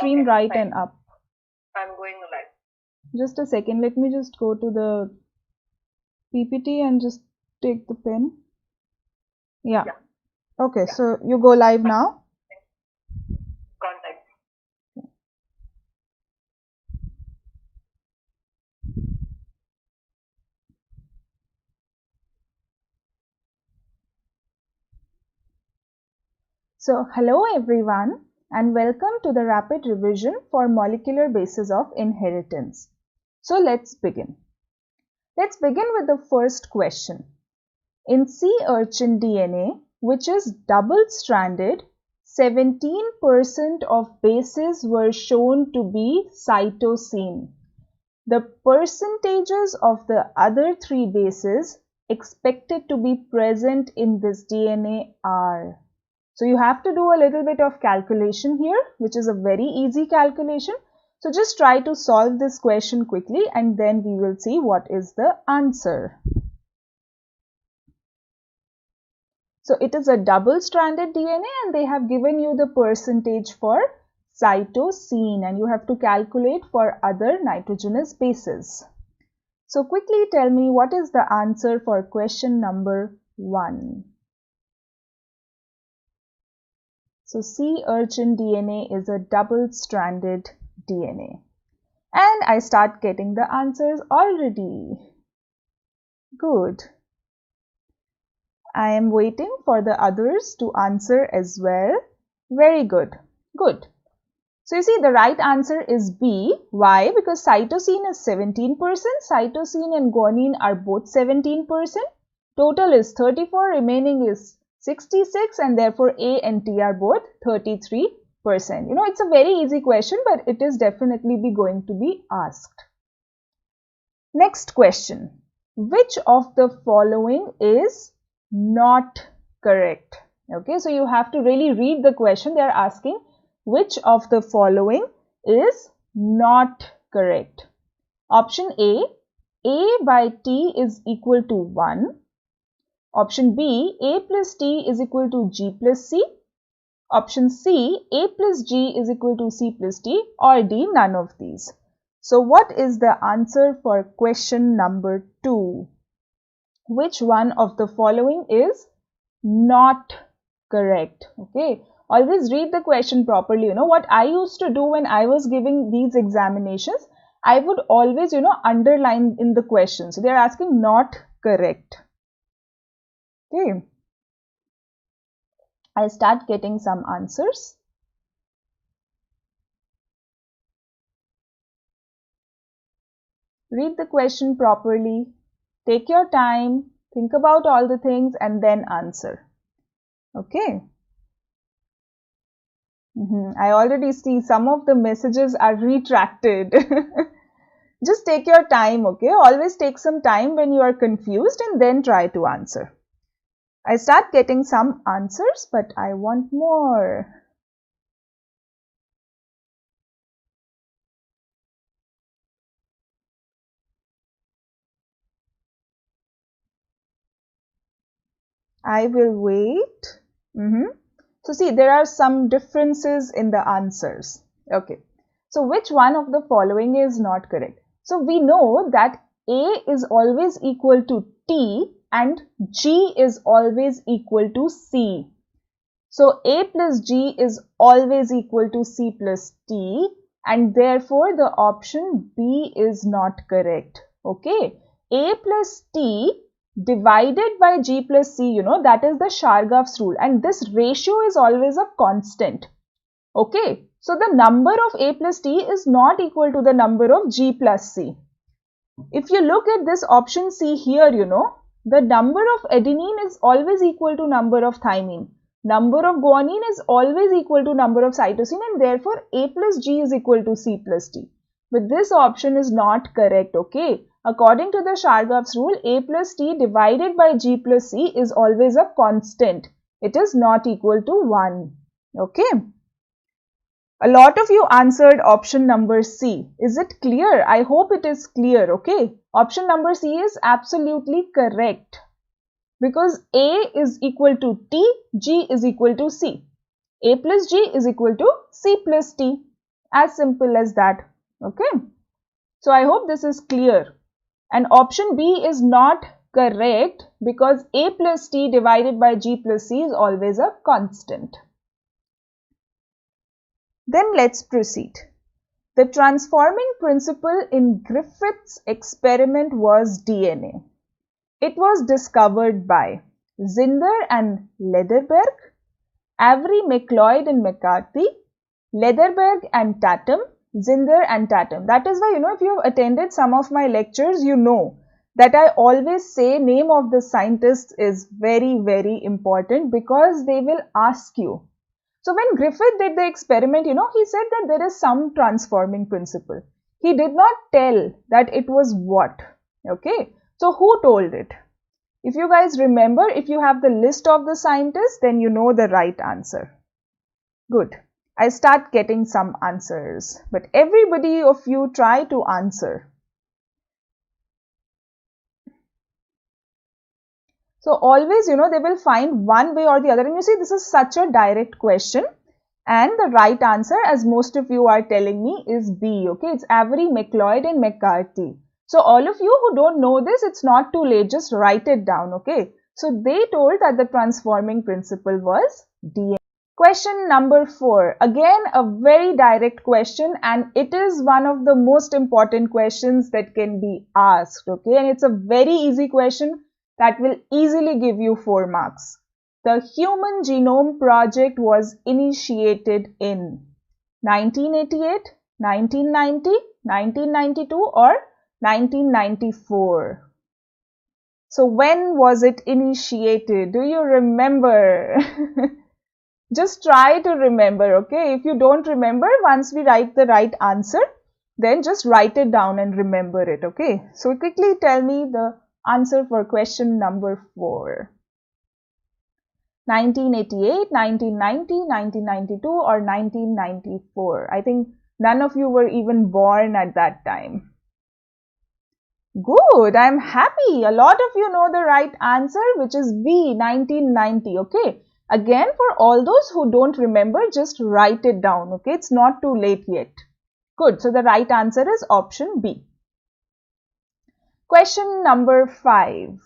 stream right and up. I'm going live. Just a second, let me just go to the PPT and just take the pen. Yeah. Okay, so you go live now. Contact. So hello everyone and welcome to the rapid revision for molecular basis of inheritance. So let's begin. Let's begin with the first question. In sea urchin DNA, which is double-stranded, 17% of bases were shown to be cytosine. The percentages of the other three bases expected to be present in this DNA are. So you have to do a little bit of calculation here, which is a very easy calculation. So just try to solve this question quickly and then we will see what is the answer. So it is a double-stranded DNA and they have given you the percentage for cytosine and you have to calculate for other nitrogenous bases. So quickly tell me what is the answer for question number 1. So sea urchin DNA is a double-stranded DNA. And I start getting the answers already. Good. I am waiting for the others to answer as well. Very good. Good. So you see the right answer is B. Why? Because cytosine is 17%. Cytosine and guanine are both 17%. Total is 34. Remaining is 66 and therefore A and T are both 33%. You know, it's a very easy question, but it is definitely going to be asked. Next question. Which of the following is not correct? Okay, so you have to really read the question. They are asking which of the following is not correct. Option A by T is equal to 1. Option B, A plus T is equal to G plus C. Option C, A plus G is equal to C plus T, or D, none of these. So what is the answer for question number 2? Which one of the following is not correct? Okay, always read the question properly. You know what I used to do when I was giving these examinations? I would always, underline in the question. So they are asking not correct. Okay, I start getting some answers. Read the question properly. Take your time, think about all the things and then answer. Okay. I already see some of the messages are retracted. Just take your time, okay? Always take some time when you are confused and then try to answer. I start getting some answers, but I want more. I will wait. So see, there are some differences in the answers. Okay. So which one of the following is not correct? So we know that A is always equal to T and G is always equal to C. So A plus G is always equal to C plus T and therefore the option B is not correct. Okay. A plus T divided by G plus C, that is the Chargaff's rule and this ratio is always a constant. Okay. So the number of A plus T is not equal to the number of G plus C. If you look at this option C here, the number of adenine is always equal to number of thymine. Number of guanine is always equal to number of cytosine and therefore A plus G is equal to C plus T. But this option is not correct, okay? According to the Chargaff's rule, A plus T divided by G plus C is always a constant. It is not equal to 1, okay? A lot of you answered option number C. Is it clear? I hope it is clear, okay? Option number C is absolutely correct. Because A is equal to T, G is equal to C. A plus G is equal to C plus T. As simple as that. Okay. So I hope this is clear. And option B is not correct because A plus T divided by G plus C is always a constant. Then let's proceed. The transforming principle in Griffith's experiment was DNA. It was discovered by Zinder and Lederberg, Avery, McLeod and McCarthy, Lederberg and Tatum, Zinder and Tatum. That is why, if you have attended some of my lectures, you know that I always say name of the scientist is very, very important because they will ask you. So when Griffith did the experiment, he said that there is some transforming principle. He did not tell that it was what. Okay. So who told it? If you guys remember, if you have the list of the scientists, then you know the right answer. Good. I start getting some answers, but everybody of you try to answer. So always, they will find one way or the other. And you see, this is such a direct question. And the right answer, as most of you are telling me, is B. Okay, it's Avery, McLeod and McCarthy. So all of you who don't know this, it's not too late. Just write it down. Okay. So they told that the transforming principle was DNA. Question number 4. Again, a very direct question, and it is one of the most important questions that can be asked. Okay, and it's a very easy question that will easily give you 4 marks. The Human Genome Project was initiated in 1988, 1990, 1992 or 1994. So when was it initiated? Do you remember? Just try to remember, okay? If you don't remember, once we write the right answer, then just write it down and remember it, okay? So quickly tell me the answer for question number 4. 1988, 1990, 1992 or 1994. I think none of you were even born at that time. Good, I'm happy. A lot of you know the right answer, which is B, 1990, okay? Again, for all those who don't remember, just write it down, okay? It's not too late yet. Good, so the right answer is option B. Question number 5.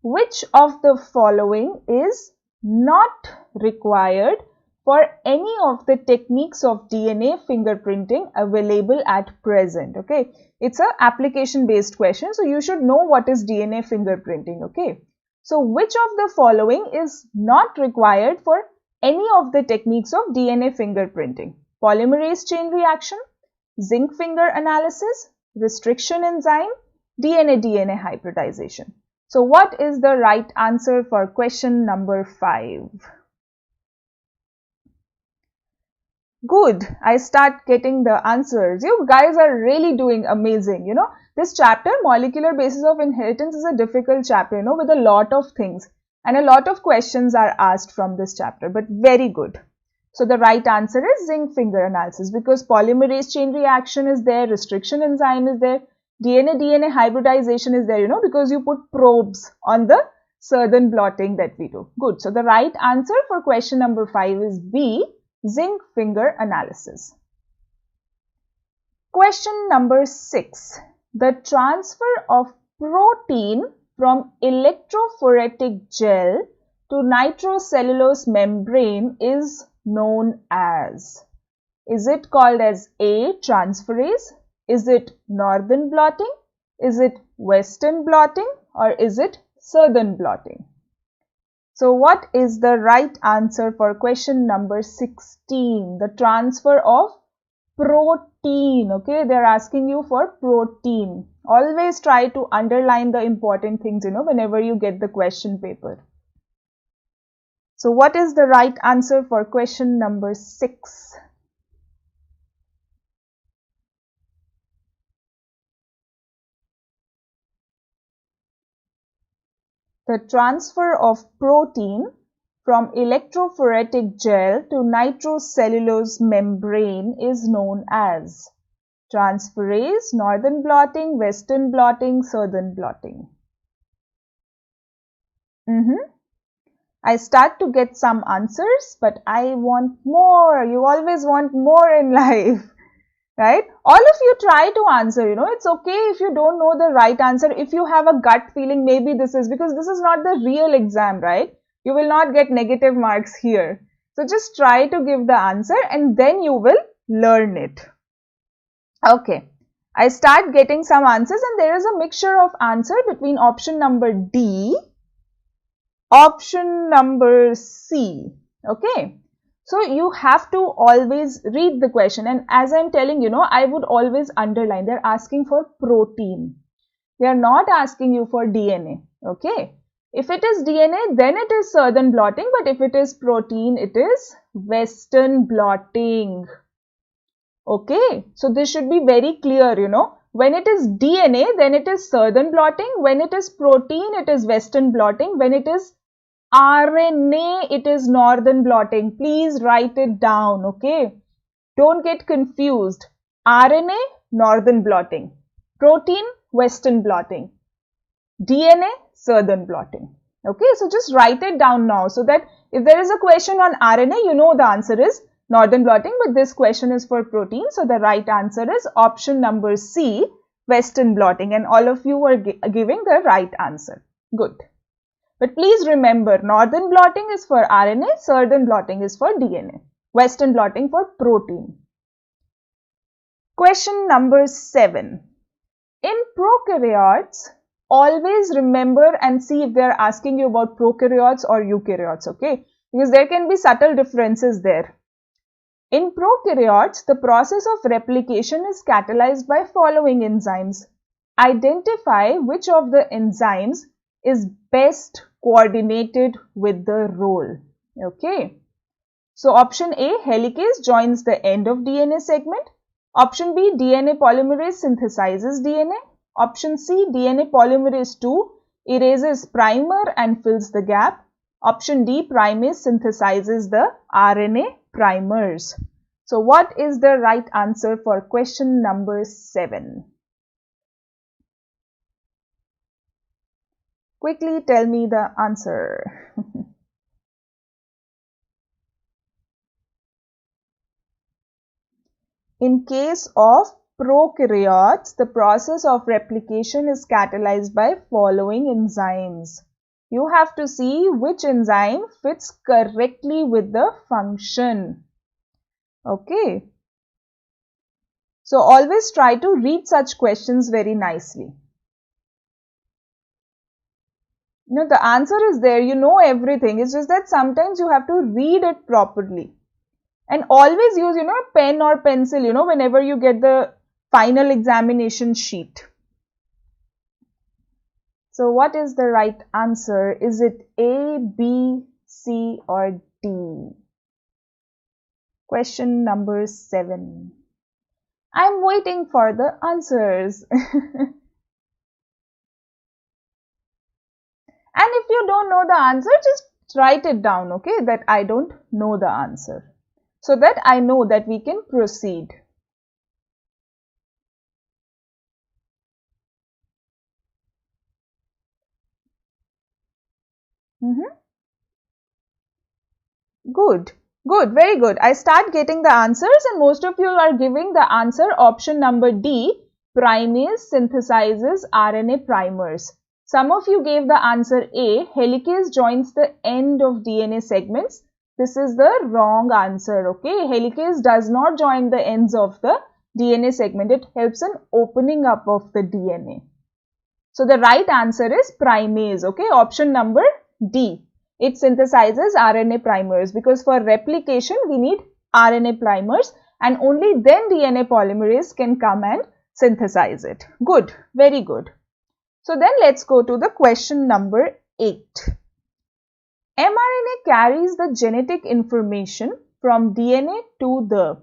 Which of the following is not required for any of the techniques of DNA fingerprinting available at present? Okay, it's an application based question, so you should know what is DNA fingerprinting. Okay, so which of the following is not required for any of the techniques of DNA fingerprinting? Polymerase chain reaction, zinc finger analysis, restriction enzyme, DNA-DNA hybridization. So what is the right answer for question number 5? Good. I start getting the answers. You guys are really doing amazing. This chapter, Molecular Basis of Inheritance, is a difficult chapter, with a lot of things. And a lot of questions are asked from this chapter, but very good. So the right answer is zinc finger analysis because polymerase chain reaction is there, restriction enzyme is there, DNA-DNA hybridization is there, because you put probes on the southern blotting that we do. Good. So the right answer for question number 5 is B, zinc finger analysis. Question number 6. The transfer of protein from electrophoretic gel to nitrocellulose membrane is known as? Is it called as A, transferase? Is it northern blotting? Is it western blotting? Or is it southern blotting? So what is the right answer for question number 16? The transfer of protein. Okay, they're asking you for protein. Always try to underline the important things, whenever you get the question paper. So what is the right answer for question number 6? The transfer of protein from electrophoretic gel to nitrocellulose membrane is known as transferase, northern blotting, western blotting, southern blotting. I start to get some answers, but I want more. You always want more in life. right? All of you try to answer, it's okay if you don't know the right answer. If you have a gut feeling, maybe this is, because this is not the real exam, right? You will not get negative marks here. So just try to give the answer and then you will learn it. Okay, I start getting some answers and there is a mixture of answer between option number D, option number C. Okay, so you have to always read the question, and as I'm telling I would always underline, they're asking for protein. They are not asking you for DNA. Okay, if it is DNA, then it is southern blotting, but if it is protein, it is western blotting. Okay, so this should be very clear, when it is DNA, then it is southern blotting. When it is protein, it is western blotting. When it is RNA, it is northern blotting. Please write it down, okay? Don't get confused. RNA, northern blotting. Protein, western blotting. DNA, southern blotting. Okay, so just write it down now so that if there is a question on RNA, the answer is northern blotting, but this question is for protein. So the right answer is option number C, western blotting, and all of you are giving the right answer. Good. But please remember, northern blotting is for RNA, southern blotting is for DNA, western blotting for protein. Question number 7. In prokaryotes, always remember and see if they are asking you about prokaryotes or eukaryotes, okay? Because there can be subtle differences there. In prokaryotes, the process of replication is catalyzed by following enzymes. Identify which of the enzymes is best coordinated with the role. Okay. So option A, helicase joins the end of DNA segment. Option B, DNA polymerase synthesizes DNA. Option C, DNA polymerase 2 erases primer and fills the gap. Option D, primase synthesizes the RNA primers. So what is the right answer for question number 7? Quickly tell me the answer. In case of prokaryotes, the process of replication is catalyzed by following enzymes. You have to see which enzyme fits correctly with the function. Okay. So always try to read such questions very nicely. The answer is there, you know everything. It's just that sometimes you have to read it properly. And always use, pen or pencil, whenever you get the final examination sheet. So what is the right answer? Is it A, B, C or D? Question number 7. I'm waiting for the answers. And if you don't know the answer, just write it down, okay, that I don't know the answer, so that I know that we can proceed. Good, very good. I start getting the answers and most of you are giving the answer option number D, primase synthesizes RNA primers. Some of you gave the answer A, helicase joins the end of DNA segments. This is the wrong answer, okay? Helicase does not join the ends of the DNA segment. It helps in opening up of the DNA. So the right answer is primase, okay? Option number D. It synthesizes RNA primers because for replication we need RNA primers and only then DNA polymerase can come and synthesize it. Good, very good. So then let's go to the question number 8. mRNA carries the genetic information from DNA to the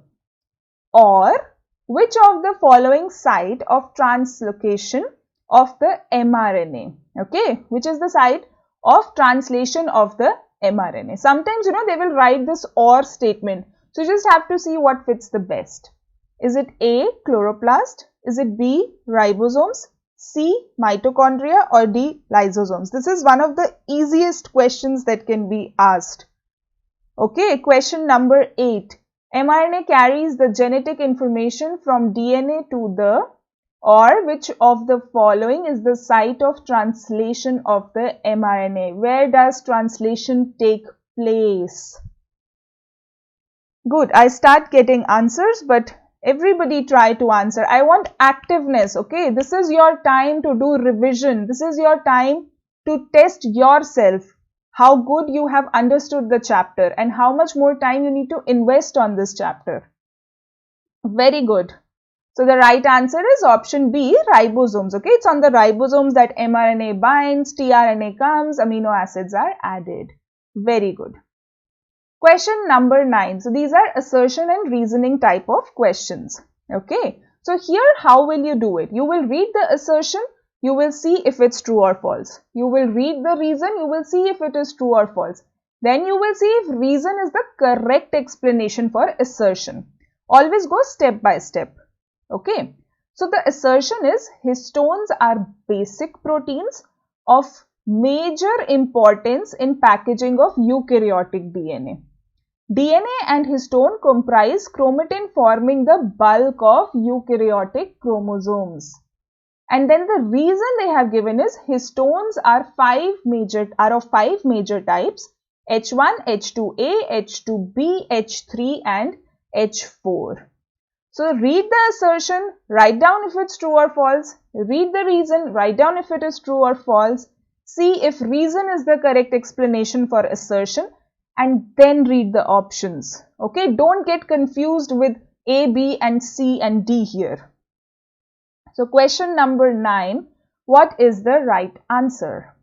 or which of the following site of translocation of the mRNA, okay, which is the site of translation of the mRNA. Sometimes, they will write this or statement. So you just have to see what fits the best. Is it A, chloroplast? Is it B, ribosomes? C, mitochondria or D, lysosomes? This is one of the easiest questions that can be asked. Okay, question number 8. mRNA carries the genetic information from DNA to the, or which of the following is the site of translation of the mRNA? Where does translation take place? Good, I start getting answers, but everybody try to answer. I want activeness, okay? This is your time to do revision. This is your time to test yourself, how good you have understood the chapter and how much more time you need to invest on this chapter. Very good. So the right answer is option B, ribosomes. Okay, it's on the ribosomes that mRNA binds, tRNA comes, amino acids are added. Very good. Question number 9. So these are assertion and reasoning type of questions. Okay, so here how will you do it? You will read the assertion, you will see if it's true or false. You will read the reason, you will see if it is true or false. Then you will see if reason is the correct explanation for assertion. Always go step by step. Okay, so the assertion is histones are basic proteins of major importance in packaging of eukaryotic DNA. DNA and histone comprise chromatin forming the bulk of eukaryotic chromosomes. And then the reason they have given is histones are of five major types: H1, H2A, H2B, H3 and H4. So read the assertion, write down if it's true or false. Read the reason, write down if it is true or false. See if reason is the correct explanation for assertion and then read the options. Okay, don't get confused with A, B and C and D here. So question number 9, what is the right answer?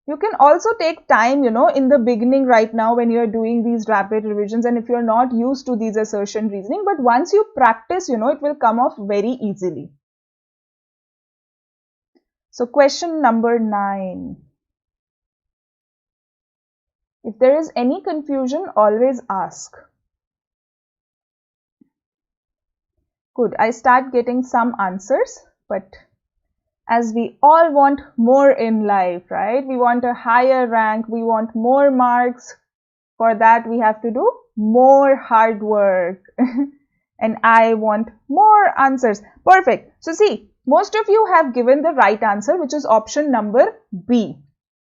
You can also take time, in the beginning right now when you are doing these rapid revisions and if you are not used to these assertion reasoning, but once you practice, it will come off very easily. So question number 9. If there is any confusion, always ask. Good, I start getting some answers, but as we all want more in life, right? We want a higher rank, we want more marks. For that, we have to do more hard work. And I want more answers. Perfect. So see, most of you have given the right answer, which is option number B.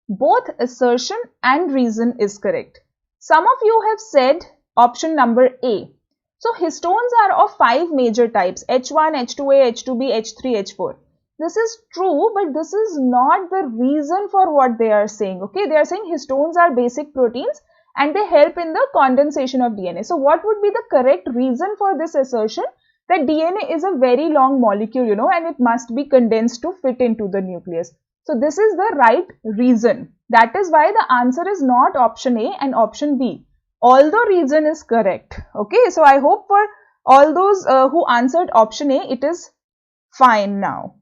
Both assertion and reason is correct. Some of you have said option number A. So histones are of 5 major types: H1, H2A, H2B, H3, H4. This is true, but this is not the reason for what they are saying. Okay, they are saying histones are basic proteins and they help in the condensation of DNA. So what would be the correct reason for this assertion? That DNA is a very long molecule, and it must be condensed to fit into the nucleus. So this is the right reason. That is why the answer is not option A and option B. Although reason is correct. Okay, so I hope for all those who answered option A, it is fine now.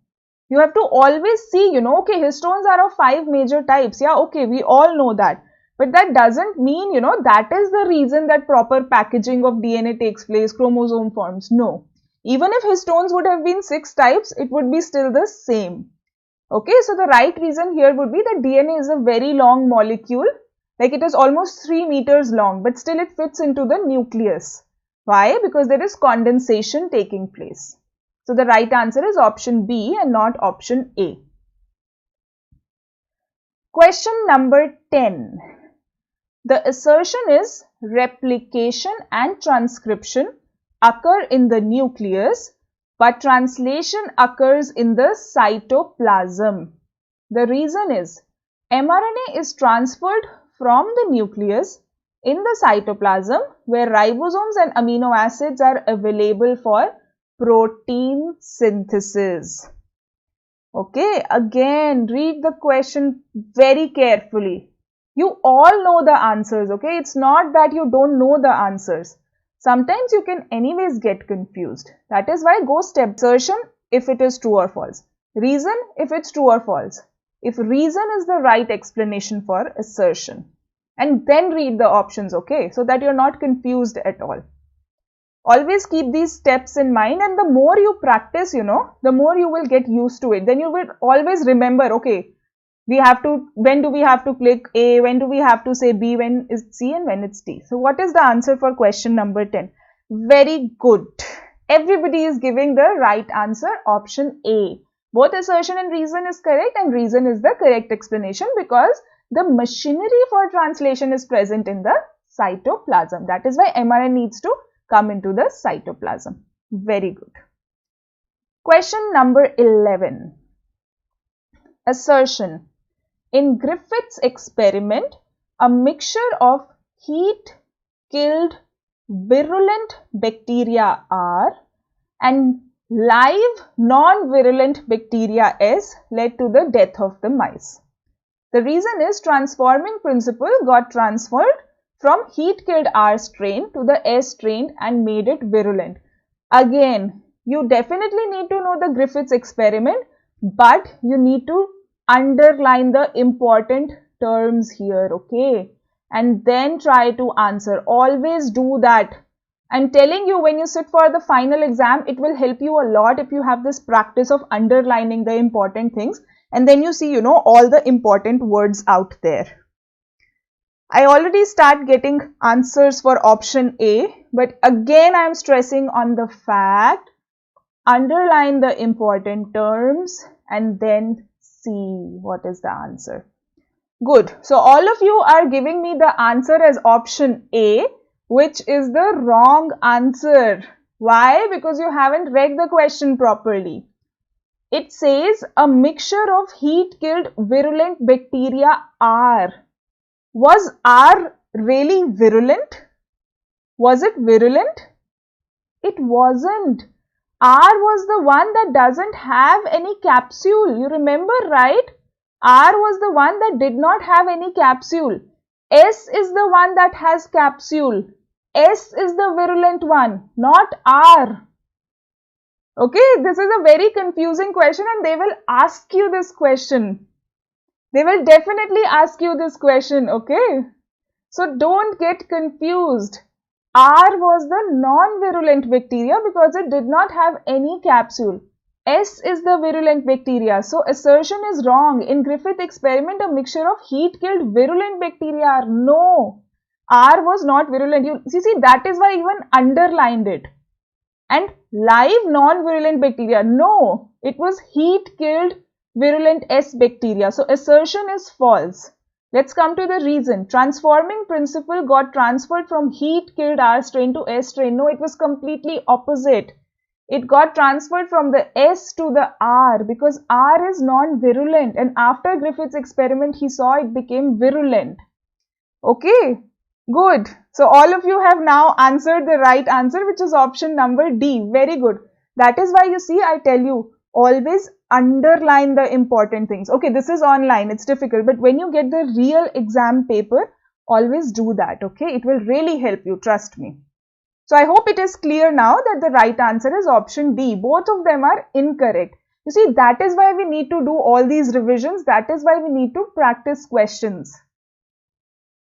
You have to always see, okay, histones are of 5 major types. Yeah, okay, we all know that. But that doesn't mean, that is the reason that proper packaging of DNA takes place, chromosome forms. No. Even if histones would have been 6 types, it would be still the same. Okay, so the right reason here would be that DNA is a very long molecule. Like it is almost 3 meters long, but still it fits into the nucleus. Why? Because there is condensation taking place. So the right answer is option B and not option A. Question number 10. The assertion is replication and transcription occur in the nucleus, but translation occurs in the cytoplasm. The reason is mRNA is transferred from the nucleus in the cytoplasm where ribosomes and amino acids are available for protein synthesis. Okay, again read the question very carefully. You all know the answers, okay? It's not that you don't know the answers. Sometimes you can anyways get confused. That is why go step. Assertion if it is true or false. Reason if it's true or false. If reason is the right explanation for assertion. And then read the options, okay? So that you're not confused at all. Always keep these steps in mind, and the more you practice, the more you will get used to it. Then you will always remember, okay, when do we have to click A, when do we have to say B, when is C, and when it's D. So what is the answer for question number 10? Very good. Everybody is giving the right answer, option A. Both assertion and reason is correct, and reason is the correct explanation because the machinery for translation is present in the cytoplasm. That is why mRNA needs to come into the cytoplasm. Very good. Question number 11. Assertion. In Griffith's experiment, a mixture of heat-killed virulent bacteria R and live non-virulent bacteria S led to the death of the mice. The reason is transforming principle got transferred from heat-killed R strain to the S strain and made it virulent. Again, you definitely need to know the Griffith's experiment, but you need to underline the important terms here, okay? And then try to answer. Always do that. I'm telling you, when you sit for the final exam, it will help you a lot if you have this practice of underlining the important things. And then you see, all the important words out there. I already start getting answers for option A, but again, I'm stressing on the fact, underline the important terms and then see what is the answer. Good. So all of you are giving me the answer as option A, which is the wrong answer. Why? Because you haven't read the question properly. It says a mixture of heat-killed virulent bacteria R. Was R really virulent? Was it virulent? It wasn't. R was the one that doesn't have any capsule. You remember, right? R was the one that did not have any capsule. S is the one that has capsule. S is the virulent one, not R. Okay, this is a very confusing question and they will ask you this question. They will definitely ask you this question, okay? So don't get confused. R was the non-virulent bacteria because it did not have any capsule. S is the virulent bacteria. So assertion is wrong. In Griffith experiment, a mixture of heat-killed virulent bacteria. No, R was not virulent. You see, that is why I even underlined it. And live non-virulent bacteria. No, it was heat-killed virulent S bacteria. So assertion is false. Let's come to the reason. Transforming principle got transferred from heat-killed R strain to S strain. No, it was completely opposite. It got transferred from the S to the R because R is non-virulent, and after Griffith's experiment, he saw it became virulent. Okay, good. So all of you have now answered the right answer, which is option number D. Very good. That is why you see, I tell you, always underline the important things. Okay, this is online, it's difficult, but when you get the real exam paper, always do that, okay? It will really help you, trust me. So I hope it is clear now that the right answer is option D. Both of them are incorrect. You see, that is why we need to do all these revisions. That is why we need to practice questions.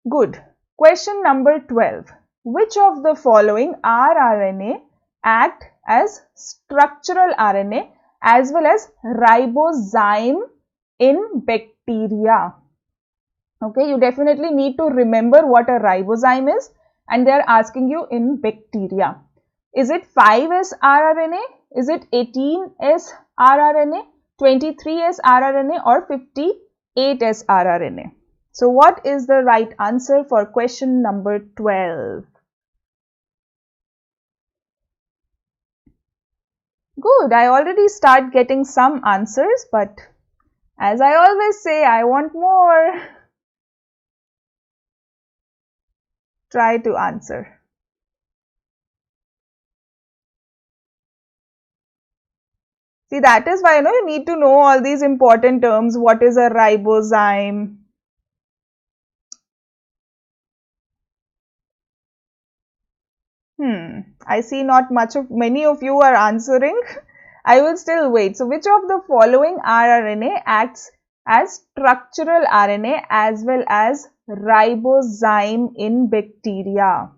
Good. Question number 12. Which of the following rRNA act as structural RNA as well as ribozyme in bacteria? Okay, you definitely need to remember what a ribozyme is, and they are asking you in bacteria. Is it 5S rRNA? Is it 18S rRNA, 23S rRNA, or 58S rRNA? So what is the right answer for question number 12? Good, I already start getting some answers, but as I always say, I want more. Try to answer. See, that is why you need to know all these important terms. What is a ribozyme? I see not many of you are answering. I will still wait. So, which of the following rRNA acts as structural RNA as well as ribozyme in bacteria?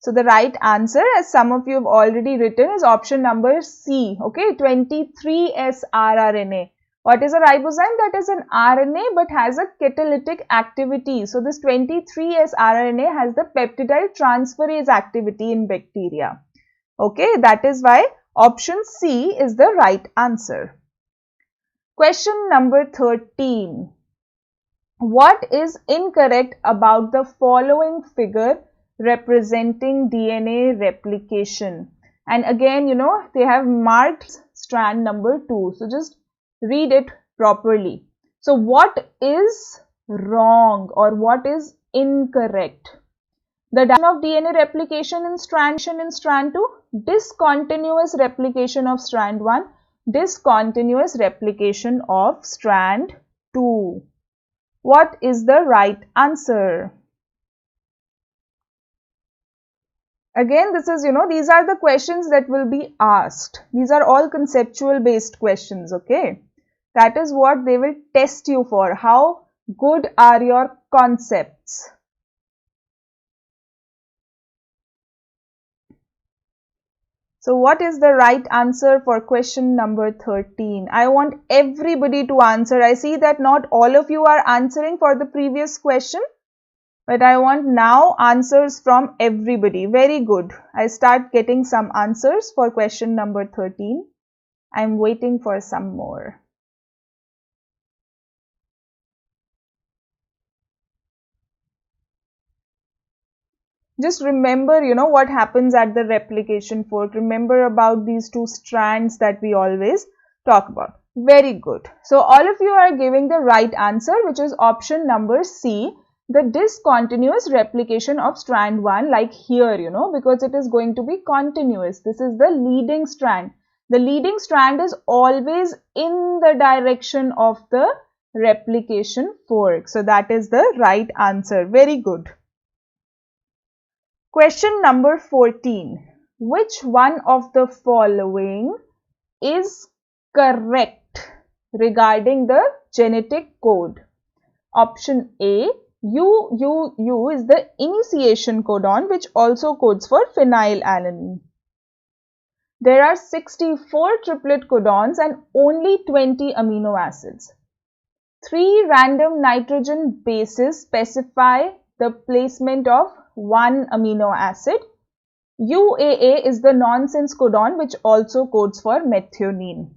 So, the right answer, as some of you have already written, is option number C. Okay, 23S rRNA. What is a ribozyme? That is an RNA but has a catalytic activity. So this 23S RNA has the peptidyl transferase activity in bacteria. Okay, that is why option C is the right answer. Question number 13. What is incorrect about the following figure representing DNA replication? And again, they have marked strand number 2. So just read it properly. So what is wrong or what is incorrect? The direction of DNA replication in strand 2, discontinuous replication of strand 1, discontinuous replication of strand 2. What is the right answer? Again, this is, these are the questions that will be asked. These are all conceptual based questions, okay? That is what they will test you for. How good are your concepts? So what is the right answer for question number 13? I want everybody to answer. I see that not all of you are answering for the previous question, but I want now answers from everybody. Very good. I start getting some answers for question number 13. I'm waiting for some more. Just remember, what happens at the replication fork. Remember about these two strands that we always talk about. Very good. So all of you are giving the right answer, which is option number C, the discontinuous replication of strand 1, like here, because it is going to be continuous. This is the leading strand. The leading strand is always in the direction of the replication fork. So that is the right answer. Very good. Question number 14. Which one of the following is correct regarding the genetic code? Option A, UUU is the initiation codon, which also codes for phenylalanine. There are 64 triplet codons and only 20 amino acids. 3 random nitrogen bases specify the placement of one amino acid. UAA is the nonsense codon which also codes for methionine.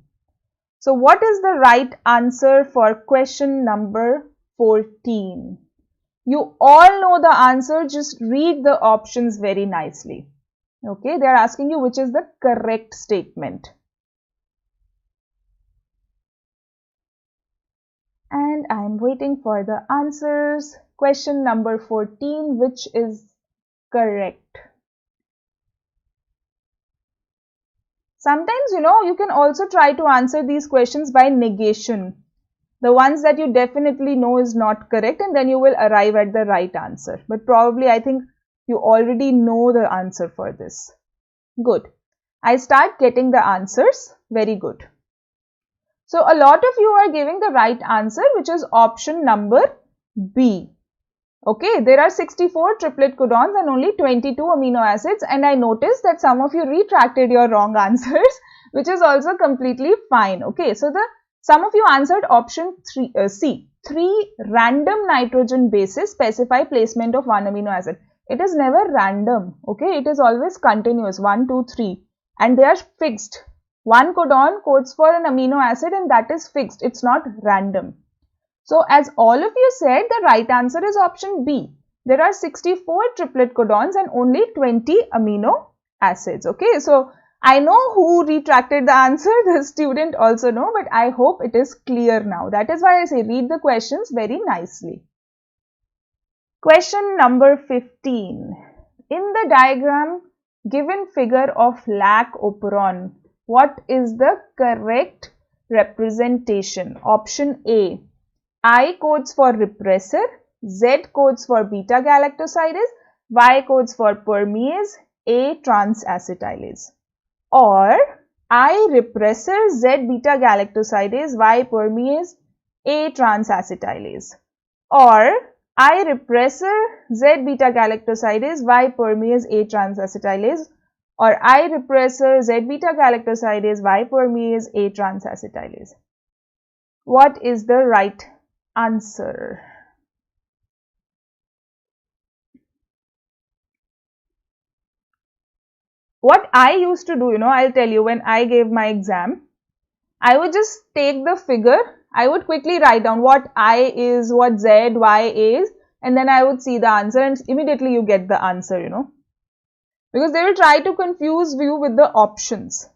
So what is the right answer for question number 14? You all know the answer, just read the options very nicely. Okay, they are asking you which is the correct statement. And I am waiting for the answers. Question number 14, which is correct? Sometimes, you can also try to answer these questions by negation. The ones that you definitely know is not correct, and then you will arrive at the right answer. But probably, I think you already know the answer for this. Good. I start getting the answers. Very good. So, a lot of you are giving the right answer, which is option number B. Okay, there are 64 triplet codons and only 22 amino acids, and I noticed that some of you retracted your wrong answers, which is also completely fine. Okay, so some of you answered option C. 3 random nitrogen bases specify placement of one amino acid. It is never random. Okay, it is always continuous, 1, 2, 3, and they are fixed. One codon codes for an amino acid and that is fixed. It's not random. So, as all of you said, the right answer is option B. There are 64 triplet codons and only 20 amino acids. Okay, so I know who retracted the answer. The student also know, but I hope it is clear now. That is why I say read the questions very nicely. Question number 15. In the diagram given figure of lac operon, what is the correct representation? Option A. I codes for repressor, Z codes for beta galactosidase, Y codes for permease, A transacetylase. Or I repressor, Z beta galactosidase, Y permease, A transacetylase. Or I repressor, Z beta galactosidase, Y permease, A transacetylase. Or I repressor, Z beta galactosidase, Y permease, A transacetylase. What is the right answer? What I used to do, I'll tell you, when I gave my exam, I would just take the figure, I would quickly write down what I is, what Z, Y is, and then I would see the answer, and immediately you get the answer, because they will try to confuse you with the options.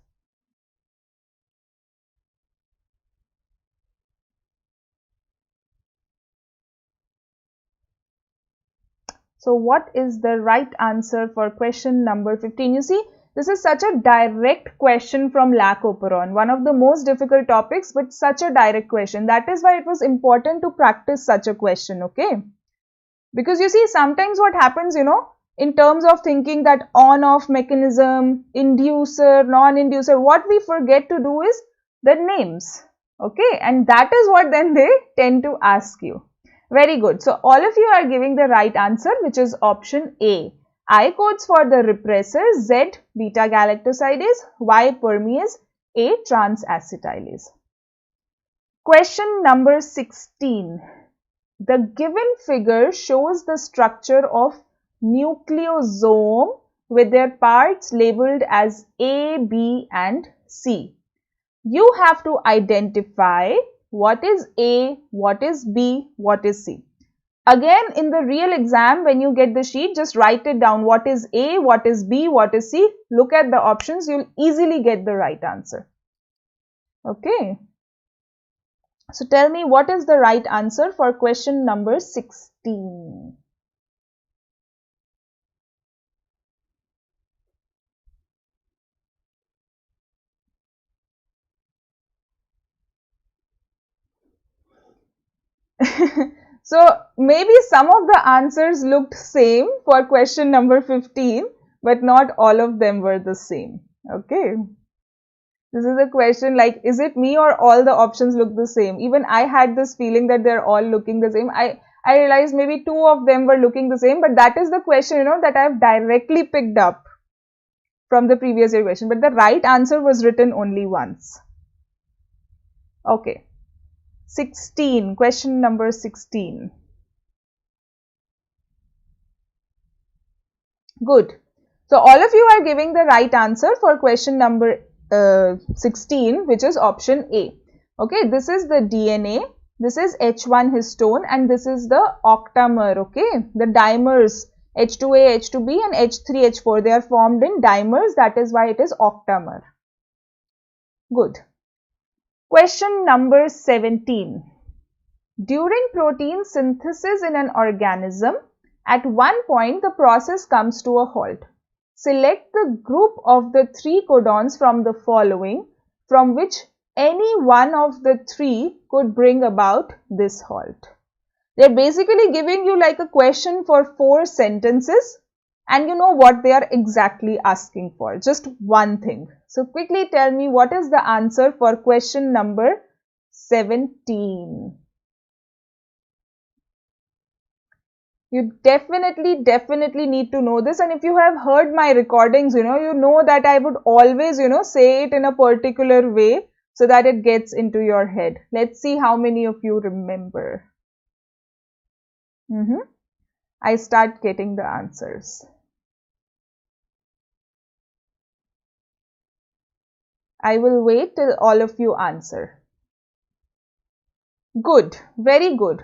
So what is the right answer for question number 15? You see, this is such a direct question from LAC Operon, one of the most difficult topics, but such a direct question. That is why it was important to practice such a question, okay? Because you see, sometimes what happens, in terms of thinking that on-off mechanism, inducer, non-inducer, what we forget to do is the names, okay? And that is what then they tend to ask you. Very good. So all of you are giving the right answer, which is option A. I codes for the repressor, Z beta galactosidase, Y permease, A transacetylase. Question number 16. The given figure shows the structure of nucleosome with their parts labeled as A, B and C. You have to identify what is A, what is B, what is C. Again, in the real exam, when you get the sheet, just write it down. What is A, what is B, what is C? Look at the options. You'll easily get the right answer. Okay. So tell me, what is the right answer for question number 16? So maybe some of the answers looked same for question number 15, but not all of them were the same. Okay. This is a question like, is it me or all the options look the same? Even I had this feeling that they're all looking the same. I realized maybe 2 of them were looking the same, but that is the question, that I've directly picked up from the previous year question. But the right answer was written only once. Okay. 16, question number 16. Good. So all of you are giving the right answer for question number 16, which is option A. Okay, this is the DNA, this is H1 histone, and this is the octamer. Okay, the dimers H2A, H2B and H3, H4, they are formed in dimers. That is why it is octamer. Good. Question number 17. During protein synthesis in an organism, at one point the process comes to a halt. Select the group of the 3 codons from the following, from which any one of the 3 could bring about this halt. They're basically giving you like a question for 4 sentences, and you know what they are exactly asking for, just one thing. So quickly tell me, what is the answer for question number 17? You definitely need to know this, and if you have heard my recordings, you know that I would always, say it in a particular way so that it gets into your head. Let's see how many of you remember. I start getting the answers. I will wait till all of you answer. Good, very good.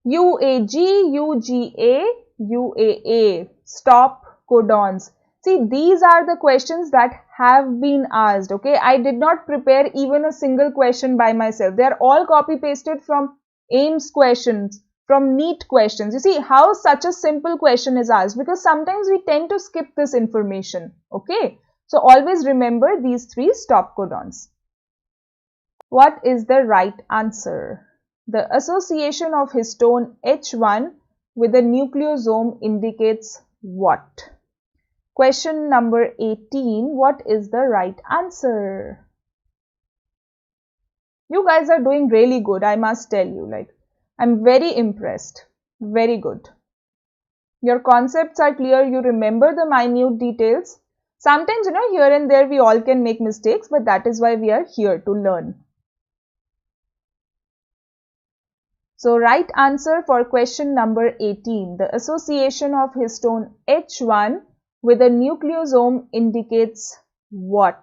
UAG, UGA, UAA, stop codons. See, these are the questions that have been asked, okay? I did not prepare even a single question by myself. They are all copy pasted from AIMS questions, from NEET questions. You see how such a simple question is asked, because sometimes we tend to skip this information, okay? So always remember these 3 stop codons. What is the right answer? The association of histone H1 with the nucleosome indicates what? Question number 18. What is the right answer? You guys are doing really good, I must tell you. Like, I'm very impressed. Very good. Your concepts are clear. You remember the minute details. Sometimes, here and there we all can make mistakes, but that is why we are here to learn. So right answer for question number 18. The association of histone H1 with a nucleosome indicates what?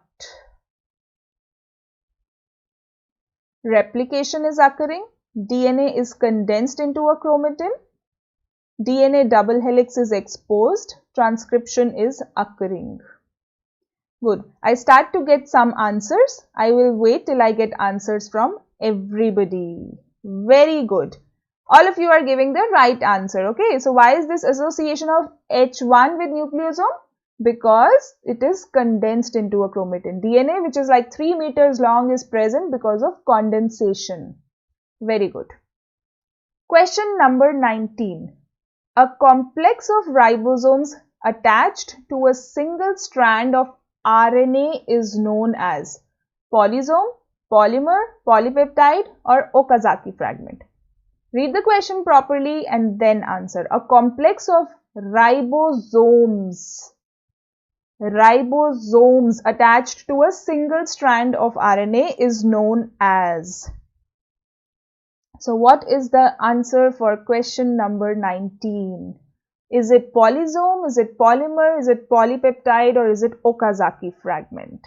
Replication is occurring. DNA is condensed into a chromatin. DNA double helix is exposed. Transcription is occurring. Good. I start to get some answers. I will wait till I get answers from everybody. Very good. All of you are giving the right answer. Okay. So why is this association of H1 with nucleosome? Because it is condensed into a chromatin. DNA, which is like 3 meters long, is present because of condensation. Very good. Question number 19. A complex of ribosomes attached to a single strand of RNA is known as polysome, polymer, polypeptide, or Okazaki fragment. Read the question properly and then answer. A complex of ribosomes attached to a single strand of RNA is known as. So what is the answer for question number 19? Is it polysome, is it polymer, is it polypeptide, or is it Okazaki fragment?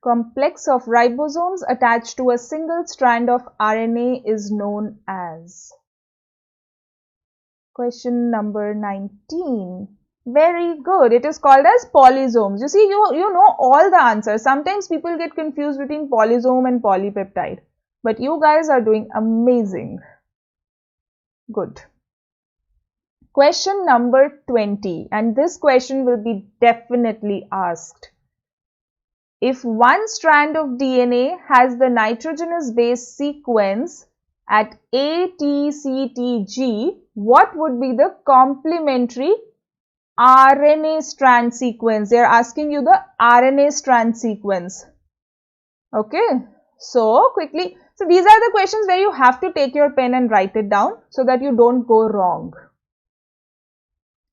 Complex of ribosomes attached to a single strand of RNA is known as. Question number 19. Very good. It is called as polysomes. You see, you know all the answers. Sometimes people get confused between polysome and polypeptide. But you guys are doing amazing. Good. Question number 20. And this question will be definitely asked. If one strand of DNA has the nitrogenous base sequence at ATCTG, what would be the complementary RNA strand sequence? They are asking you the RNA strand sequence. Okay, so quickly. So these are the questions where you have to take your pen and write it down so that you don't go wrong.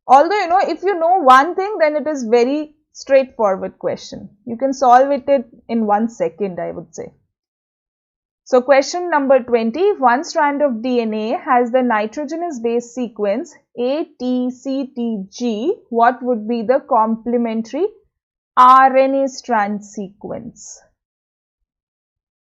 Although, you know, if you know one thing, then it is very straightforward question. You can solve it in 1 second, I would say. So question number 20, if one strand of DNA has the nitrogenous base sequence ATCTG, what would be the complementary RNA strand sequence?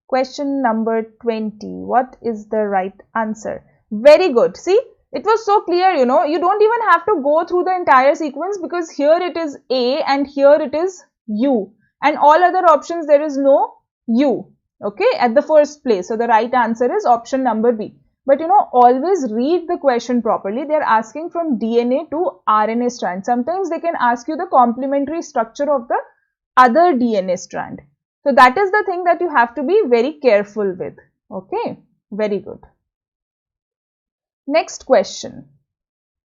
Question number 20, what is the right answer? Very good. See, it was so clear, you know, you don't even have to go through the entire sequence because here it is A and here it is U, and all other options there is no U. Okay, at the first place. So the right answer is option number B. But you know, always read the question properly. They are asking from DNA to RNA strand. Sometimes they can ask you the complementary structure of the other DNA strand. So that is the thing that you have to be very careful with. Okay, very good. Next question.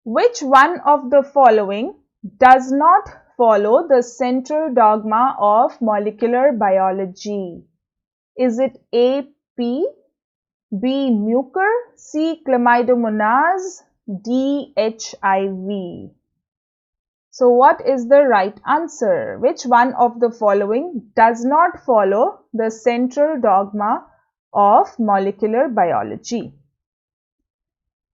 Which one of the following does not follow the central dogma of molecular biology? Is it A, P, B, mucor, C, chlamydomonas, D, HIV? So what is the right answer? Which one of the following does not follow the central dogma of molecular biology?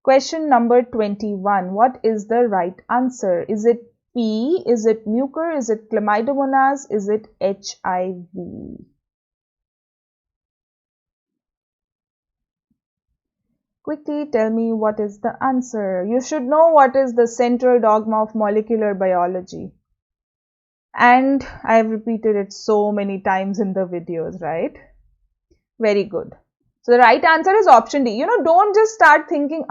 Question number 21. What is the right answer? Is it P? Is it mucor? Is it chlamydomonas? Is it HIV? Quickly tell me what is the answer. You should know what is the central dogma of molecular biology. And I have repeated it so many times in the videos, right? Very good. So the right answer is option D. You know, don't just start thinking,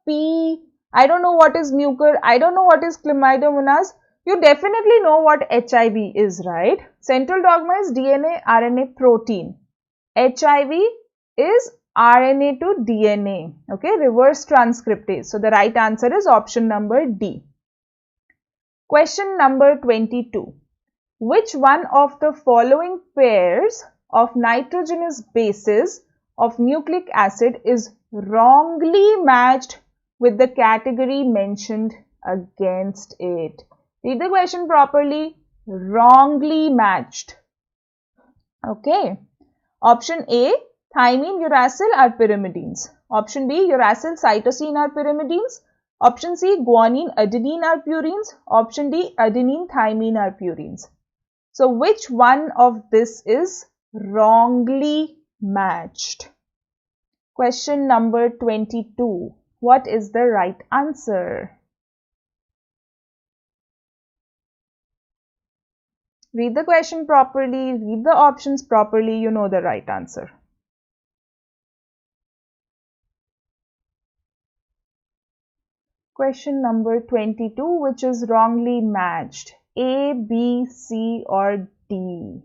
P, I don't know what is mucor, I don't know what is chlamydomonas. You definitely know what HIV is, right? Central dogma is DNA, RNA, protein. HIV is RNA to DNA, okay, reverse transcriptase. So the right answer is option number D. Question number 22. Which one of the following pairs of nitrogenous bases of nucleic acid is wrongly matched with the category mentioned against it? Read the question properly. Wrongly matched. Okay. Option A, thymine, uracil are pyrimidines. Option B, uracil, cytosine are pyrimidines. Option C, guanine, adenine are purines. Option D, adenine, thymine are purines. So which one of this is wrongly matched? Question number 22. What is the right answer? Read the question properly, read the options properly, you know the right answer. Question number 22, which is wrongly matched? A, B, C or D?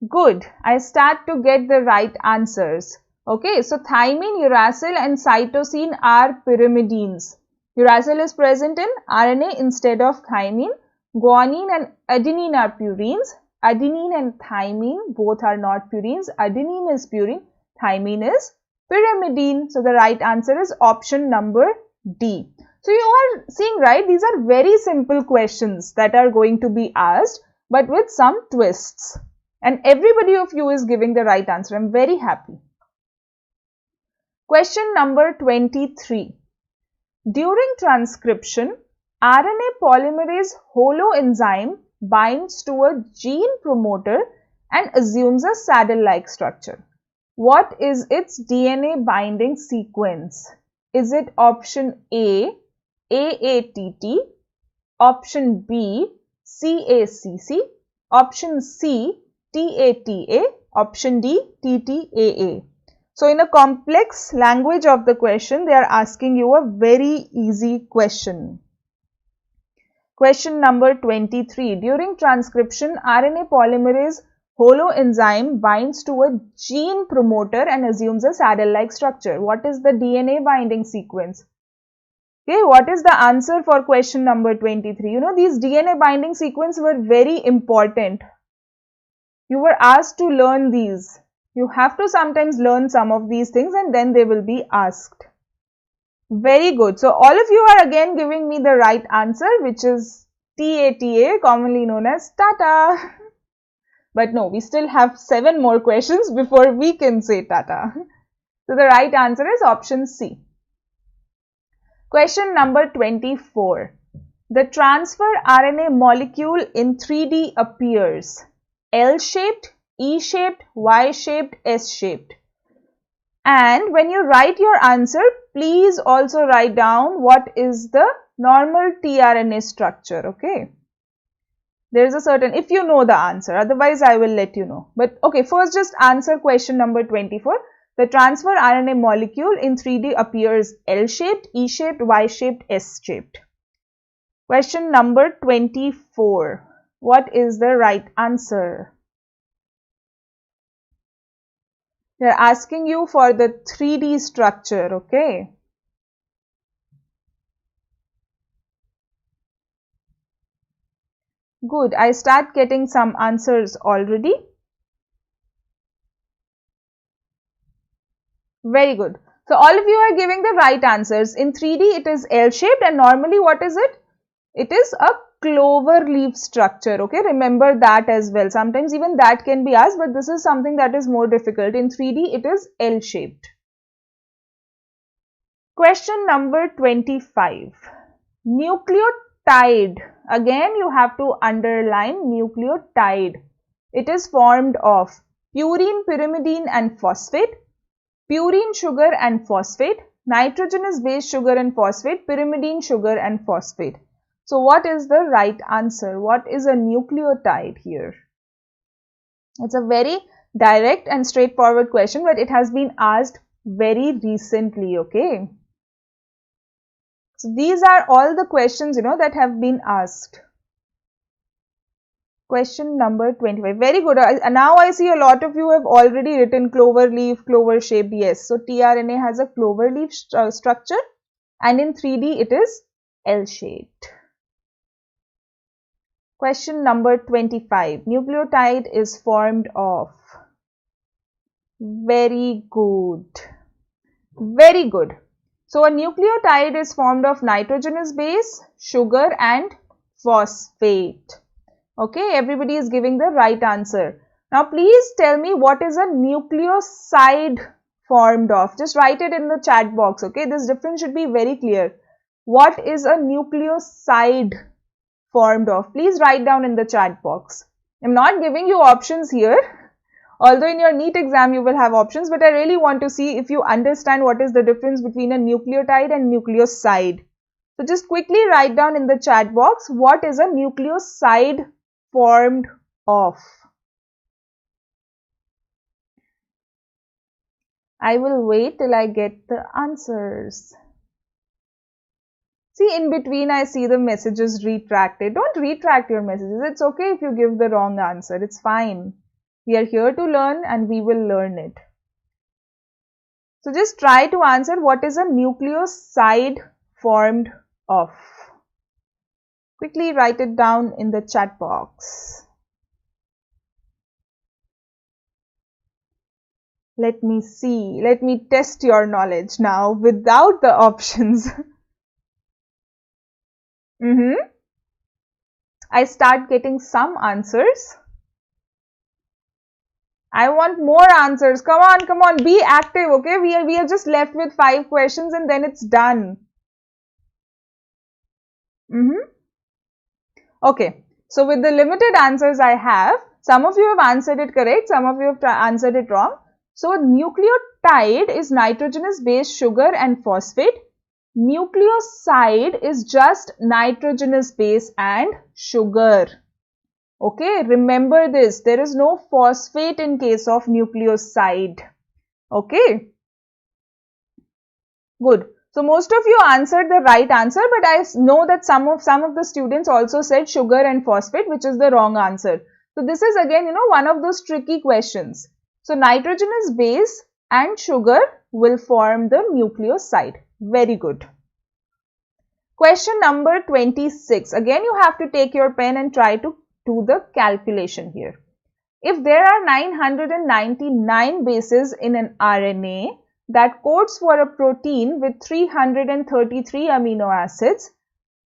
Good. I start to get the right answers. Okay, so thymine, uracil and cytosine are pyrimidines. Uracil is present in RNA instead of thymine. Guanine and adenine are purines. Adenine and thymine both are not purines. Adenine is purine, thymine is pyrimidine. So the right answer is option number D. So you are seeing, right, these are very simple questions that are going to be asked, but with some twists. And everybody of you is giving the right answer. I'm very happy. Question number 23. During transcription, RNA polymerase holoenzyme binds to a gene promoter and assumes a saddle-like structure. What is its DNA binding sequence? Is it option A, AATT, option B, CACC, option C, TATA, option D, TTAA. So in a complex language of the question, they are asking you a very easy question. Question number 23. During transcription, RNA polymerase holoenzyme binds to a gene promoter and assumes a saddle-like structure. What is the DNA binding sequence? Okay, what is the answer for question number 23? You know, these DNA binding sequence were very important. You were asked to learn these. You have to sometimes learn some of these things and then they will be asked. Very good. So all of you are again giving me the right answer, which is TATA, commonly known as Tata. But no, we still have 7 more questions before we can say Tata. So the right answer is option C. Question number 24. The transfer RNA molecule in 3D appears L-shaped, E-shaped, Y-shaped, S-shaped. And when you write your answer, please also write down what is the normal tRNA structure, okay? There is a certain, if you know the answer, otherwise I will let you know. But okay, first just answer question number 24. The transfer RNA molecule in 3D appears L-shaped, E-shaped, Y-shaped, S-shaped. Question number 24. What is the right answer? They are asking you for the 3D structure, okay? Good. I start getting some answers already. Very good. So all of you are giving the right answers. In 3D, it is L-shaped and normally what is it? It is a clover leaf structure, okay? Remember that as well. Sometimes even that can be asked, but this is something that is more difficult. In 3D, it is L-shaped. Question number 25. Nucleotide. Again, you have to underline nucleotide. It is formed of purine, pyrimidine and phosphate, purine sugar and phosphate, nitrogenous base sugar and phosphate, pyrimidine sugar and phosphate. So what is the right answer? What is a nucleotide here? It's a very direct and straightforward question, but it has been asked very recently, okay? So these are all the questions, that have been asked. Question number 25. Very good. Now I see a lot of you have already written clover leaf, clover shape. Yes. So tRNA has a clover leaf structure and in 3D it is L-shaped. Question number 25. Nucleotide is formed of. Very good. Very good. So a nucleotide is formed of nitrogenous base, sugar and phosphate. Okay, everybody is giving the right answer. Now please tell me what is a nucleoside formed of. Just write it in the chat box. Okay, this difference should be very clear. What is a nucleoside formed of? Please write down in the chat box. I'm not giving you options here. Although in your NEET exam you will have options, but I really want to see if you understand what is the difference between a nucleotide and nucleoside. So just quickly write down in the chat box, what is a nucleoside formed of? I will wait till I get the answers. See, in between I see the messages retracted. Don't retract your messages. It's okay if you give the wrong answer. It's fine. We are here to learn and we will learn it. So just try to answer what is a nucleoside formed of. Quickly write it down in the chat box. Let me see. Let me test your knowledge now without the options. I start getting some answers. I want more answers. Come on, be active, okay? We are just left with 5 questions and then it's done. Okay, so with the limited answers I have, some of you have answered it correct, some of you have answered it wrong. So nucleotide is nitrogenous base, sugar and phosphate. Nucleoside is just nitrogenous base and sugar. Okay, remember this, there is no phosphate in case of nucleoside. Okay, good. So most of you answered the right answer, but I know that some of the students also said sugar and phosphate, which is the wrong answer. So this is again, one of those tricky questions. So nitrogenous base and sugar will form the nucleoside. Very good. Question number 26. Again, you have to take your pen and try to do the calculation here. If there are 999 bases in an RNA that codes for a protein with 333 amino acids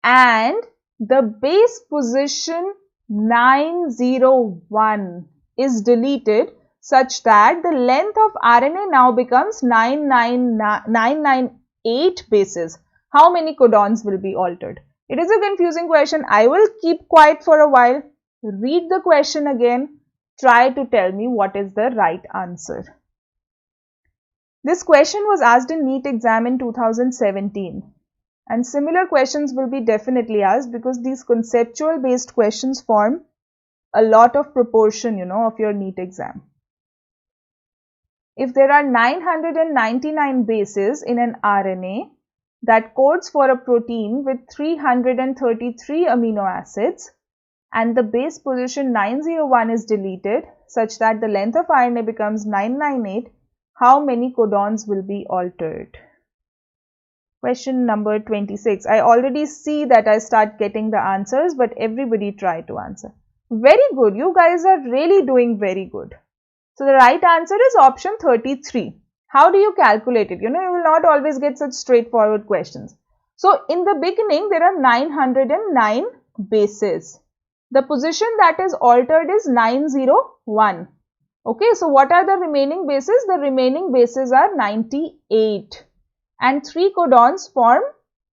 and the base position 901 is deleted such that the length of RNA now becomes 998 bases, how many codons will be altered? It is a confusing question. I will keep quiet for a while. Read the question again. Try to tell me what is the right answer. This question was asked in NEET exam in 2017. And similar questions will be definitely asked because these conceptual based questions form a lot of proportion, of your NEET exam. If there are 999 bases in an RNA that codes for a protein with 333 amino acids and the base position 901 is deleted such that the length of RNA becomes 998, how many codons will be altered? Question number 26. I already see that I start getting the answers, but everybody try to answer. Very good. You guys are really doing very good. So the right answer is option 33. How do you calculate it? You will not always get such straightforward questions. So in the beginning, there are 909 bases. The position that is altered is 901. Okay, so what are the remaining bases? The remaining bases are 98. And 3 codons form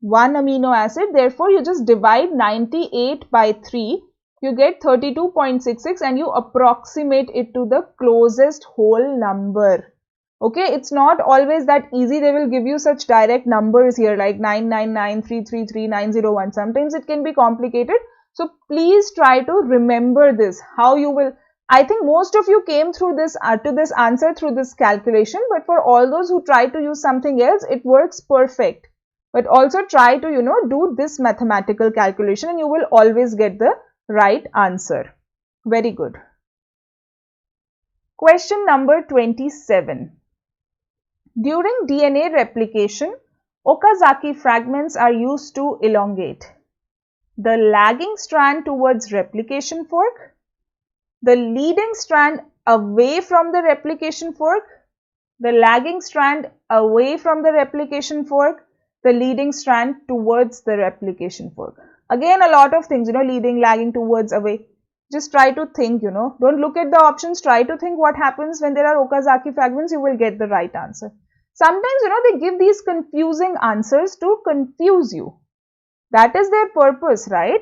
1 amino acid. Therefore, you just divide 98 by 3. You get 32.66 and you approximate it to the closest whole number. Okay, it's not always that easy. They will give you such direct numbers here like 999, 333, 901. Sometimes it can be complicated. So please try to remember this. How you will. I think most of you came through this to this answer through this calculation. But for all those who try to use something else, it works perfect. But also try to do this mathematical calculation and you will always get the right answer. Very good. Question number 27. During DNA replication, Okazaki fragments are used to elongate the lagging strand towards replication fork, the leading strand away from the replication fork, the lagging strand away from the replication fork, the leading strand towards the replication fork. Again, a lot of things, leading, lagging, towards, away. Just try to think, don't look at the options, try to think what happens when there are Okazaki fragments, you will get the right answer. Sometimes, they give these confusing answers to confuse you. That is their purpose, right?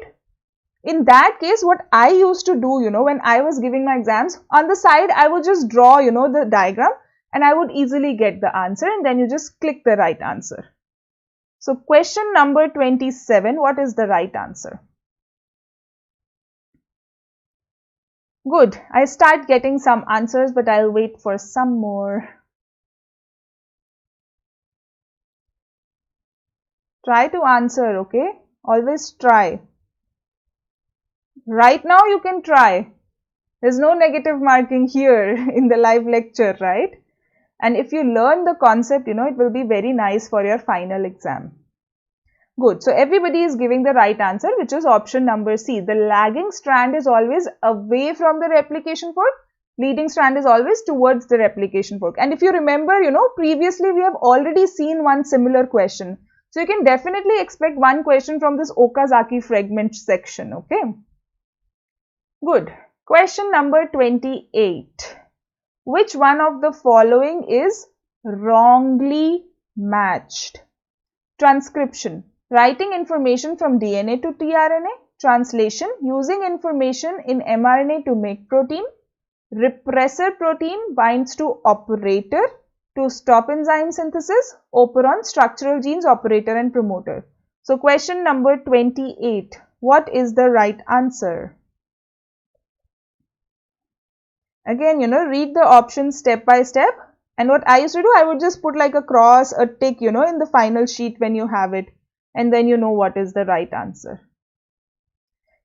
In that case, what I used to do, when I was giving my exams, on the side, I would just draw, the diagram and I would easily get the answer, and then you just click the right answer. So question number 27, what is the right answer? Good. I start getting some answers, but I'll wait for some more. Try to answer, okay? Always try. Right now you can try. There's no negative marking here in the live lecture, right? And if you learn the concept, it will be very nice for your final exam. Good. So everybody is giving the right answer, which is option number C. The lagging strand is always away from the replication fork. Leading strand is always towards the replication fork. And if you remember, previously we have already seen one similar question. So you can definitely expect one question from this Okazaki fragment section, okay? Good. Question number 28. Which one of the following is wrongly matched? Transcription. Writing information from DNA to tRNA. Translation. Using information in mRNA to make protein. Repressor protein binds to operator to stop enzyme synthesis. Operon, structural genes, operator and promoter. So question number 28. What is the right answer? Again, read the options step by step. And what I used to do, I would just put like a cross, a tick, in the final sheet when you have it. And then you know what is the right answer.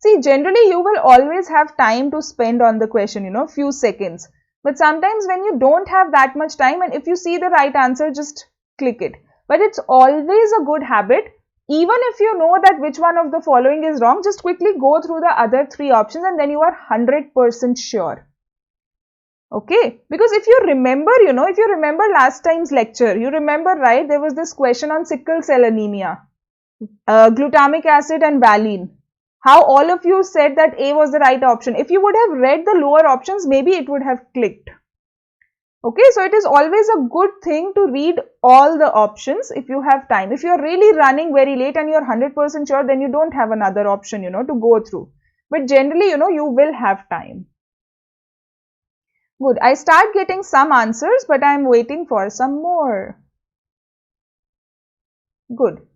See, generally you will always have time to spend on the question, few seconds. But sometimes when you don't have that much time, and if you see the right answer, just click it. But it's always a good habit. Even if you know that which one of the following is wrong, just quickly go through the other three options and then you are 100% sure. Okay, because if you remember, if you remember last time's lecture, you remember, right, there was this question on sickle cell anemia, glutamic acid and valine. How all of you said that A was the right option. If you would have read the lower options, maybe it would have clicked. Okay, so it is always a good thing to read all the options if you have time. If you are really running very late and you are 100% sure, then you don't have another option, to go through. But generally, you will have time. Good. I start getting some answers, but I am waiting for some more. Good.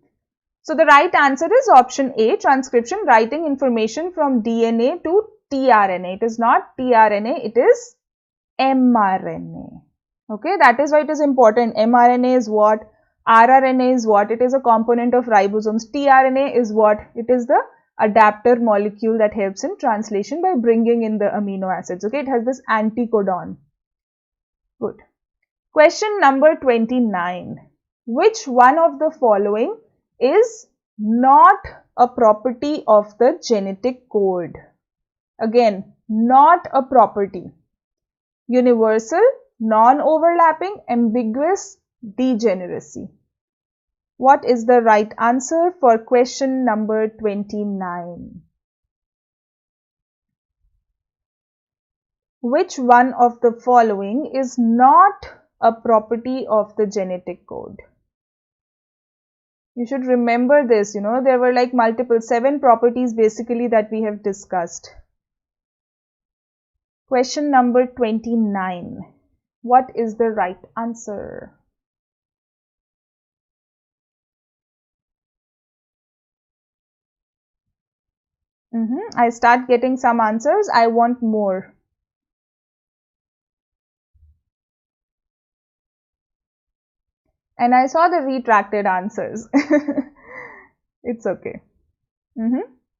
So the right answer is option A, transcription, writing information from DNA to tRNA. It is not tRNA, it is mRNA. Okay, that is why it is important. mRNA is what? rRNA is what? It is a component of ribosomes. tRNA is what? It is the adapter molecule that helps in translation by bringing in the amino acids. Okay, it has this anticodon. Good. Question number 29. Which one of the following is not a property of the genetic code? Again, not a property. Universal, non-overlapping, ambiguous, degeneracy. What is the right answer for question number 29? Which one of the following is not a property of the genetic code? You should remember this, there were like 7 properties basically that we have discussed. Question number 29. What is the right answer? I start getting some answers. I want more. And I saw the retracted answers. It's okay.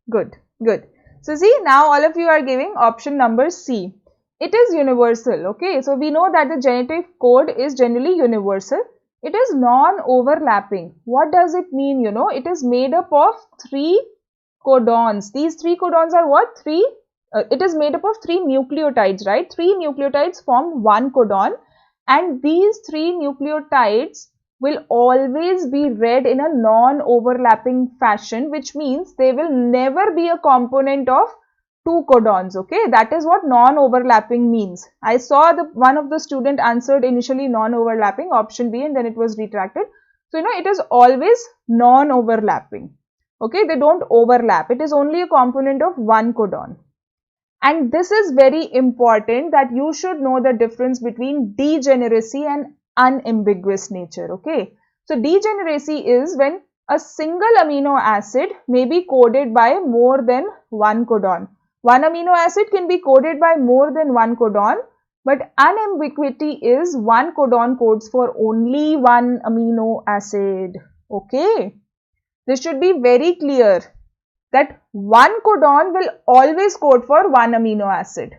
Good, good. So see, now all of you are giving option number C. It is universal, okay. So we know that the genetic code is generally universal. It is non-overlapping. What does it mean? It is made up of 3 codons. These 3 codons are what? It is made up of 3 nucleotides, right? 3 nucleotides form one codon, and these 3 nucleotides will always be read in a non-overlapping fashion, which means they will never be a component of two codons. Okay, that is what non-overlapping means. I saw one of the student answered initially non-overlapping, option B, and then it was retracted. So it is always non-overlapping. Okay, they don't overlap. It is only a component of one codon. And this is very important, that you should know the difference between degeneracy and unambiguous nature. Okay, so degeneracy is when a single amino acid may be coded by more than one codon. One amino acid can be coded by more than one codon, but unambiguity is one codon codes for only one amino acid. Okay, this should be very clear, that one codon will always code for one amino acid.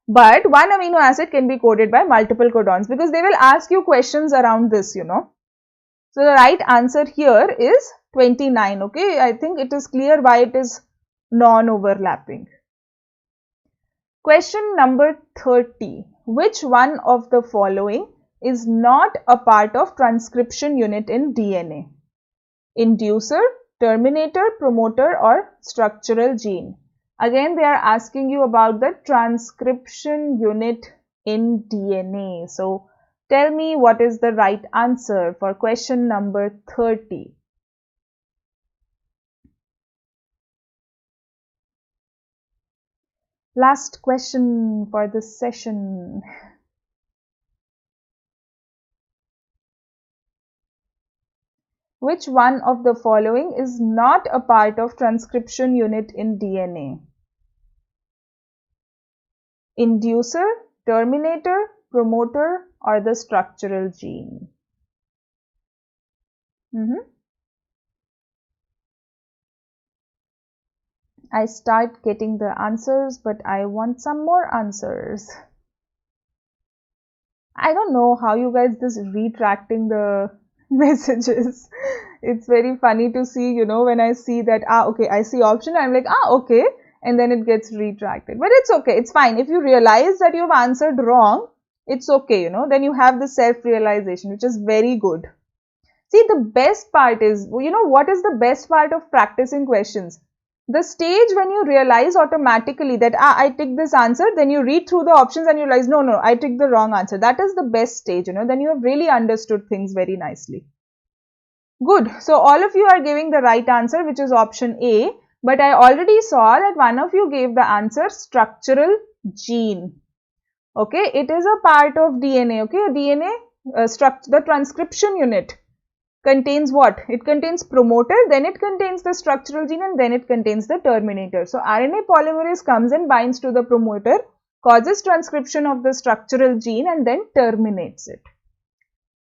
But one amino acid can be coded by multiple codons, because they will ask you questions around this, So the right answer here is 29. Okay, I think it is clear why it is non-overlapping. Question number 30. Which one of the following is not a part of transcription unit in DNA? Inducer, terminator, promoter, or structural gene? Again, they are asking you about the transcription unit in DNA. So, tell me what is the right answer for question number 30. Last question for this session. Which one of the following is not a part of transcription unit in DNA? Inducer, terminator, promoter, or the structural gene? I start getting the answers, but I want some more answers. I don't know how you guys just retracting the messages. It's very funny to see, when I see that, okay, I see option, I'm like, okay, and then it gets retracted. But it's okay, it's fine. If you realize that you've answered wrong, it's okay, then you have the self-realization, which is very good. See, the best part is, what is the best part of practicing questions? The stage when you realize automatically that, I ticked this answer, then you read through the options and you realize, no, I ticked the wrong answer. That is the best stage, then you have really understood things very nicely. Good. So, all of you are giving the right answer, which is option A. But I already saw that one of you gave the answer structural gene. Okay, it is a part of DNA. Okay, DNA, the transcription unit contains what? It contains promoter, then it contains the structural gene, and then it contains the terminator. So, RNA polymerase comes and binds to the promoter, causes transcription of the structural gene, and then terminates it.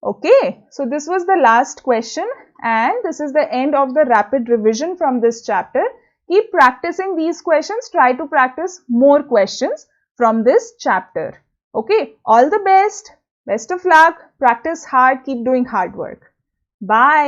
Okay, so this was the last question, and this is the end of the rapid revision from this chapter. Keep practicing these questions. Try to practice more questions from this chapter. Okay, all the best. Best of luck. Practice hard. Keep doing hard work. Bye.